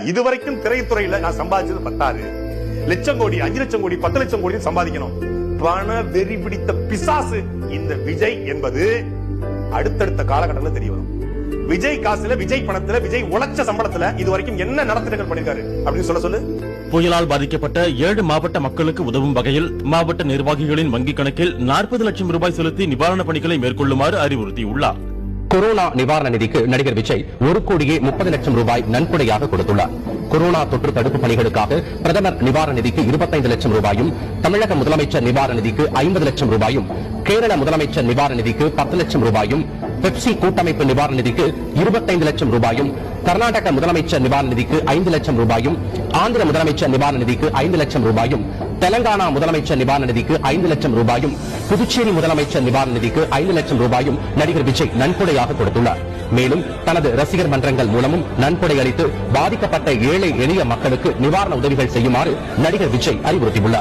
இதுவரைக்கும் திரைத்துறையில நான் சம்பாதிச்சது 10 லட்சம் கோடி, 5 லட்சம் கோடி, 10 லட்சம் கோடி சம்பாதிக்கணும். பண வெறி பிடித்த பிசாசு இந்த விஜய் என்பது அடுத்தடுத்த காலகட்டத்தில் தெரிய வரும். விஜய் காசுல, விஜய் பணத்துல, விஜய் உழைச்ச சம்பளத்துல இதுவரைக்கும் என்ன நடத்தினங்கள் பண்ணிருக்காரு அப்படின்னு சொல்லு. புயலால் பாதிக்கப்பட்ட 7 மாவட்ட மக்களுக்கு உதவும் வகையில் மாவட்ட நிர்வாகிகளின் வங்கிக் கணக்கில் 40 லட்சம் ரூபாய் செலுத்தி நிவாரணப் பணிகளை மேற்கொள்ளுமாறு அறிவுறுத்தியுள்ளார். கொரோனா நிவாரண நிதிக்கு நடிகர் விஜய் 1,30,00,000 ரூபாய் நன்கொடையாக கொடுத்துள்ளார். கொரோனா தொற்று தடுப்பு பணிகளுக்காக பிரதமர் நிவாரண நிதிக்கு 25 லட்சம் ரூபாயும், தமிழக முதலமைச்சர் நிவாரண நிதிக்கு 50 லட்சம் ரூபாயும், கேரள முதலமைச்சர் நிவாரண நிதிக்கு 10 லட்சம் ரூபாயும், பெப்சி கூட்டமைப்பு நிவாரண நிதிக்கு 25 லட்சம் ரூபாயும், கர்நாடக முதலமைச்சர் நிவாரண நிதிக்கு 5 லட்சம் ரூபாயும், ஆந்திர முதலமைச்சர் நிவாரண நிதிக்கு 5 லட்சம் ரூபாயும், தெலங்கானா முதலமைச்சர் நிவாரண நிதிக்கு 5 லட்சம் ரூபாயும், புதுச்சேரி முதலமைச்சர் நிவாரண நிதிக்கு 5 லட்சம் ரூபாயும் நடிகர் விஜய் நன்கொடையாக கொடுத்துள்ளார். மேலும் தனது ரசிகர் மன்றங்கள் மூலமும் நன்கொடை அளித்து பாதிக்கப்பட்ட ஏழை எளிய மக்களுக்கு நிவாரண உதவிகள் செய்யுமாறு நடிகர் விஜய் அறிவுறுத்தியுள்ளார்.